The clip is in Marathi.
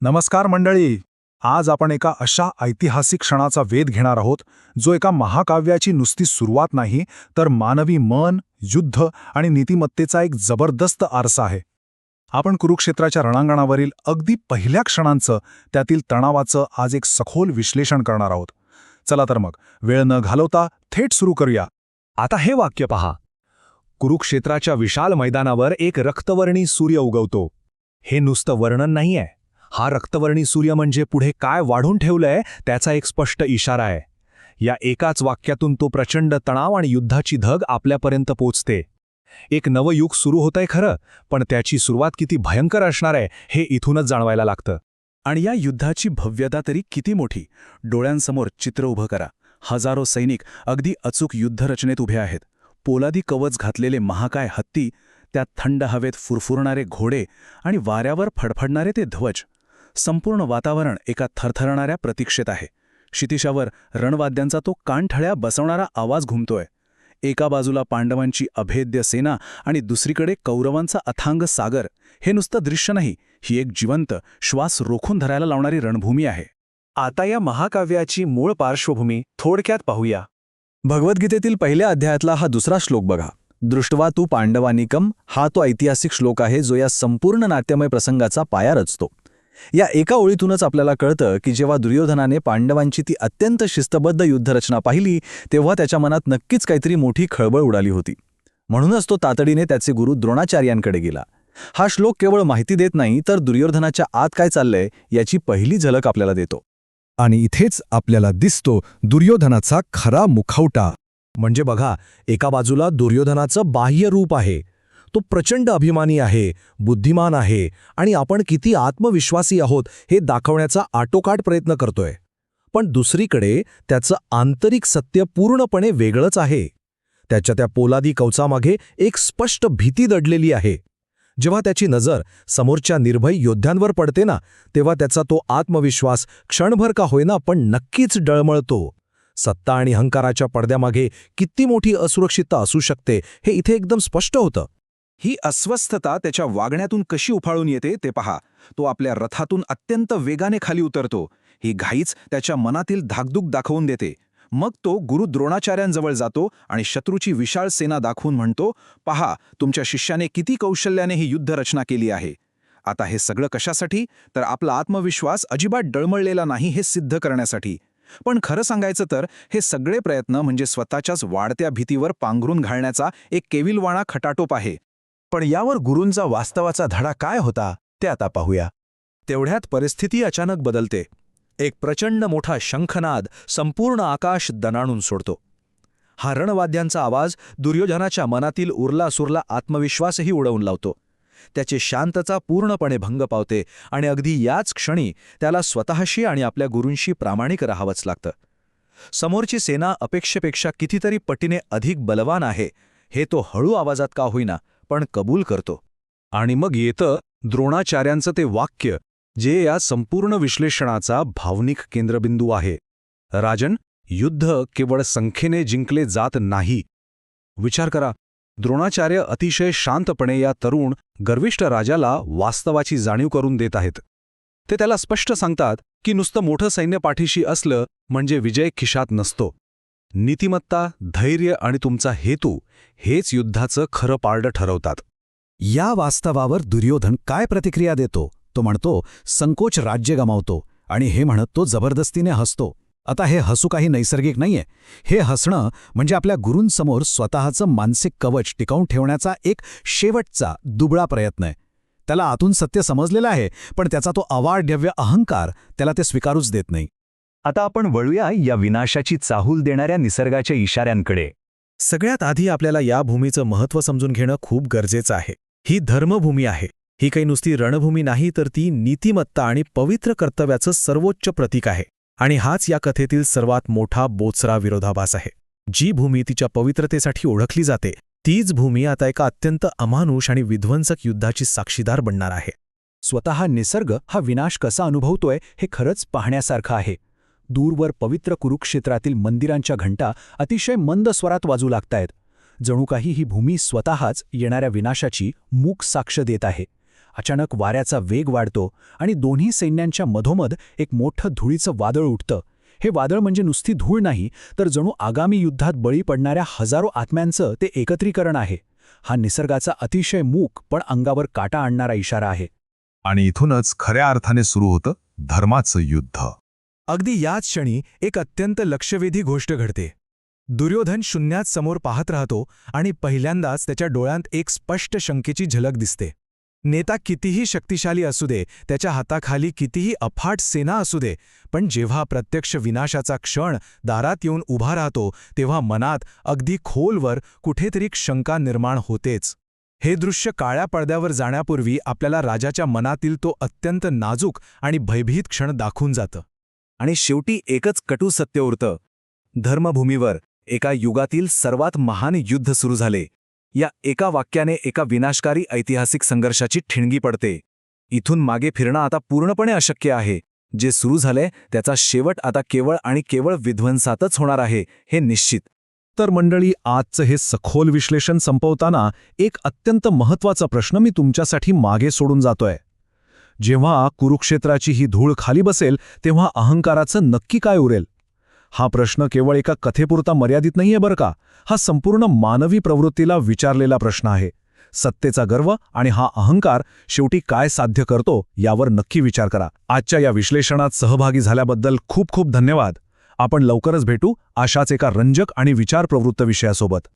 नमस्कार मंडळी. आज आपण एका अशा ऐतिहासिक क्षणाचा वेध घेणार आहोत जो एका महाकाव्याची नुसती सुरुवात नाही तर मानवी मन, युद्ध आणि नीतिमत्तेचा एक जबरदस्त आरसा आहे. आपण कुरुक्षेत्राच्या रणांगणावरील अगदी पहिल्या क्षणांचं, त्यातील तणावाचं आज एक सखोल विश्लेषण करणार आहोत. चला तर मग वेळ न घालवता थेट सुरू करूया. आता हे वाक्य पहा. कुरुक्षेत्राच्या विशाल मैदानावर एक रक्तवर्णी सूर्य उगवतो. हे नुसतं वर्णन नाहीये. हा रक्तवर्णी सूर्य म्हणजे पुढे काय वाढून ठेवलंय त्याचा एक स्पष्ट इशारा आहे. या एकाच वाक्यातून तो प्रचंड तणाव आणि युद्धाची धग आपल्यापर्यंत पोचते. एक नवं युग सुरू होतंय खरं, पण त्याची सुरुवात किती भयंकर असणार आहे हे इथूनच जाणवायला लागतं. आणि या युद्धाची भव्यता तरी किती मोठी. डोळ्यांसमोर चित्र उभं करा. हजारो सैनिक अगदी अचूक युद्धरचनेत उभे आहेत. पोलादी कवच घातलेले महाकाय हत्ती, त्यात थंड हवेत फुरफुरणारे घोडे आणि वाऱ्यावर फडफडणारे ते ध्वज. संपूर्ण वातावरण एका थरथरणाऱ्या प्रतीक्षेत आहे. क्षितिशावर रणवाद्यांचा तो कानठळ्या बसवणारा आवाज घुमतोय. एका बाजूला पांडवांची अभेद्य सेना आणि दुसरीकडे कौरवांचा अथांग सागर. हे नुसतं दृश्य नाही, ही एक जिवंत, श्वास रोखून धरायला लावणारी रणभूमी आहे. आता या महाकाव्याची मूळ पार्श्वभूमी थोडक्यात पाहूया. भगवद्गीतेतील पहिल्या अध्यायातला हा दुसरा श्लोक बघा. दृष्ट्वा तू पांडवानिकम हा तो ऐतिहासिक श्लोक आहे जो या संपूर्ण नाट्यमय प्रसंगाचा पाया रचतो. या एका ओळीतूनच आपल्याला कळतं की जेव्हा दुर्योधनाने पांडवांची ती अत्यंत शिस्तबद्ध युद्धरचना पाहिली तेव्हा त्याच्या मनात नक्कीच काहीतरी मोठी खळबळ उडाली होती. म्हणूनच तो तातडीने त्याचे गुरु द्रोणाचार्यांकडे गेला. हा श्लोक केवळ माहिती देत नाही तर दुर्योधनाच्या आत काय चाललंय याची पहिली झलक आपल्याला देतो. आणि इथेच आपल्याला दिसतो दुर्योधनाचा खरा मुखवटा. म्हणजे बघा, एका बाजूला दुर्योधनाचं बाह्य रूप आहे. तो प्रचंड अभिमानी आहे, बुद्धिमान आहे आणि आपण किती आत्मविश्वासी आहोत हे दाखवण्याचा आटोकाट प्रयत्न करतोय. पण दुसरीकडे त्याचं आंतरिक सत्य पूर्णपणे वेगळंच आहे. त्याच्या त्या पोलादी कवचामागे एक स्पष्ट भीती दडलेली आहे. जेव्हा त्याची नजर समोरच्या निर्भय योद्ध्यांवर पडते ना, तेव्हा त्याचा तो आत्मविश्वास क्षणभर का होईना पण नक्कीच डळमळतो. सत्ता आणि अहंकाराच्या पडद्यामागे किती मोठी असुरक्षितता असू शकते हे इथे एकदम स्पष्ट होतं. ही अस्वस्थता त्याच्या वागण्यातून कशी उफाळून येते ते पहा. तो आपल्या रथातून अत्यंत वेगाने खाली उतरतो. ही घाईच त्याच्या मनातील धाकधूक दाखवून देते. मग तो गुरु द्रोणाचार्यांजवळ जातो आणि शत्रूची विशाळ सेना दाखवून म्हणतो, पहा, तुमच्या शिष्याने किती कौशल्याने ही युद्धरचना केली आहे. आता हे सगळं कशासाठी? तर आपला आत्मविश्वास अजिबात डळमळलेला नाही हे सिद्ध करण्यासाठी. पण खरं सांगायचं तर हे सगळे प्रयत्न म्हणजे स्वतःच्याच वाढत्या भीतीवर पांघरून घालण्याचा एक केविलवाणा खटाटोप आहे. पण यावर गुरूंचा वास्तवाचा धडा काय होता ते आता पाहूया. तेवढ्यात परिस्थिती अचानक बदलते. एक प्रचंड मोठा शंखनाद संपूर्ण आकाश दणाणून सोडतो. हा रणवाद्यांचा आवाज दुर्योधनाच्या मनातील उरलासुरला आत्मविश्वासही उडवून लावतो. त्याची शांतता पूर्णपणे भंग पावते आणि अगदी याच क्षणी त्याला स्वतःशी आणि आपल्या गुरूंशी प्रामाणिक राहावंच लागतं. समोरची सेना अपेक्षेपेक्षा कितीतरी पटीने अधिक बलवान आहे हे तो हळू आवाजात का होईना पण कबूल करतो. आणि मग येतं द्रोणाचार्यांचं ते वाक्य जे या संपूर्ण विश्लेषणाचा भावनिक केंद्रबिंदू आहे. राजन, युद्ध केवळ संख्येने जिंकले जात नाही. विचार करा, द्रोणाचार्य अतिशय शांतपणे या तरुण गर्विष्ठ राजाला वास्तवाची जाणीव करून देत आहेत. ते त्याला स्पष्ट सांगतात की नुसतं मोठं सैन्य पाठीशी असलं म्हणजे विजय खिशात नसतो. नीतिमत्ता, धैर्य आणि तुमचा हेतू हेच युद्धाचं खरं पारडं ठरवतात. या वास्तवावर दुर्योधन काय प्रतिक्रिया देतो? तो म्हणतो, संकोच राज्य गमावतो. आणि हे म्हणत तो जबरदस्तीने हसतो. आता हे हसू काही नैसर्गिक नाहीये. हे हसणं म्हणजे आपल्या गुरूंसमोर स्वतःचं मानसिक कवच टिकवून ठेवण्याचा एक शेवटचा दुबळा प्रयत्न आहे. त्याला आतून सत्य समजलेलं आहे, पण त्याचा तो अवाढव्य अहंकार त्याला ते स्वीकारूच देत नाही. आता आपण वळूया या विनाशाची चाहूल देणाऱ्या निसर्गाच्या इशाऱ्यांकडे. सगळ्यात आधी आपल्याला या भूमीचं महत्त्व समजून घेणं खूप गरजेचं आहे. ही धर्मभूमी आहे. ही काही नुसती रणभूमी नाही तर ती नीतिमत्ता आणि पवित्र कर्तव्याचं सर्वोच्च प्रतीक आहे. आणि हाच या कथेतील सर्वात मोठा बोचरा विरोधाभास आहे. जी भूमी तिच्या पवित्रतेसाठी ओळखली जाते तीच भूमी आता एका अत्यंत अमानुष आणि विध्वंसक युद्धाची साक्षीदार बनणार आहे. स्वतः निसर्ग हा विनाश कसा अनुभवतोय हे खरंच पाहण्यासारखं आहे. दूरवर पवित्र कुरुक्षेत्रातील मंदिरांच्या घंटा अतिशय मंद स्वरात वाजू लागतायत. जणू काही ही भूमी स्वतःच येणाऱ्या विनाशाची मूक साक्ष देत आहे. अचानक वाऱ्याचा वेग वाढतो आणि दोन्ही सैन्यांच्या मधोमध एक मोठं धुळीचं वादळ उठतं. हे वादळ म्हणजे नुसती धूळ नाही, तर जणू आगामी युद्धात बळी पडणाऱ्या हजारो आत्म्यांचं ते एकत्रीकरण आहे. हा निसर्गाचा अतिशय मूक पण अंगावर काटा आणणारा इशारा आहे. आणि इथूनच खऱ्या अर्थाने सुरू होतं धर्माचं युद्ध. अगदी याच क्षणी एक अत्यंत लक्षवेधी गोष्ट घडते. दुर्योधन शून्यात समोर पाहत राहतो आणि पहिल्यांदाच त्याच्या डोळ्यांत एक स्पष्ट शंकेची झलक दिसते. नेता कितीही शक्तिशाली असू दे, त्याच्या हाताखाली कितीही अफाट सेना असू दे, पण जेव्हा प्रत्यक्ष विनाशाचा क्षण दारात येऊन उभा राहतो तेव्हा मनात अगदी खोलवर कुठेतरी शंका निर्माण होतेच. हे दृश्य काळ्या पडद्यावर जाण्यापूर्वी आपल्याला राजाच्या मनातील तो अत्यंत नाजूक आणि भयभीत क्षण दाखवून जातं. आणि शेवटी एकच कटू सत्य उरतं. धर्मभूमीवर एका युगातील सर्वात महान युद्ध सुरू झाले. या एका वाक्याने एका विनाशकारी ऐतिहासिक संघर्षाची ठिणगी पडते. इथून मागे फिरणं आता पूर्णपणे अशक्य आहे. जे सुरू झालंय त्याचा शेवट आता केवळ आणि केवळ विध्वंसातच होणार आहे, हे निश्चित. तर मंडळी, आजचं हे सखोल विश्लेषण संपवताना एक अत्यंत महत्त्वाचा प्रश्न मी तुमच्यासाठी मागे सोडून जातोय. जेव्हा कुरुक्षेत्राची ही धूळ खाली बसेल तेव्हा अहंकाराचं नक्की काय उरेल? हा प्रश्न केवळ एका कथेपुरता मर्यादित नाहीये बरं का. हा संपूर्ण मानवी प्रवृत्तीला विचारलेला प्रश्न आहे. सत्तेचा गर्व आणि हा अहंकार शेवटी काय साध्य करतो यावर नक्की विचार करा. आजच्या या विश्लेषणात सहभागी झाल्याबद्दल खूप खूप धन्यवाद. आपण लवकरच भेटू अशाच एका रंजक आणि विचारप्रवृत्त विषयासोबत.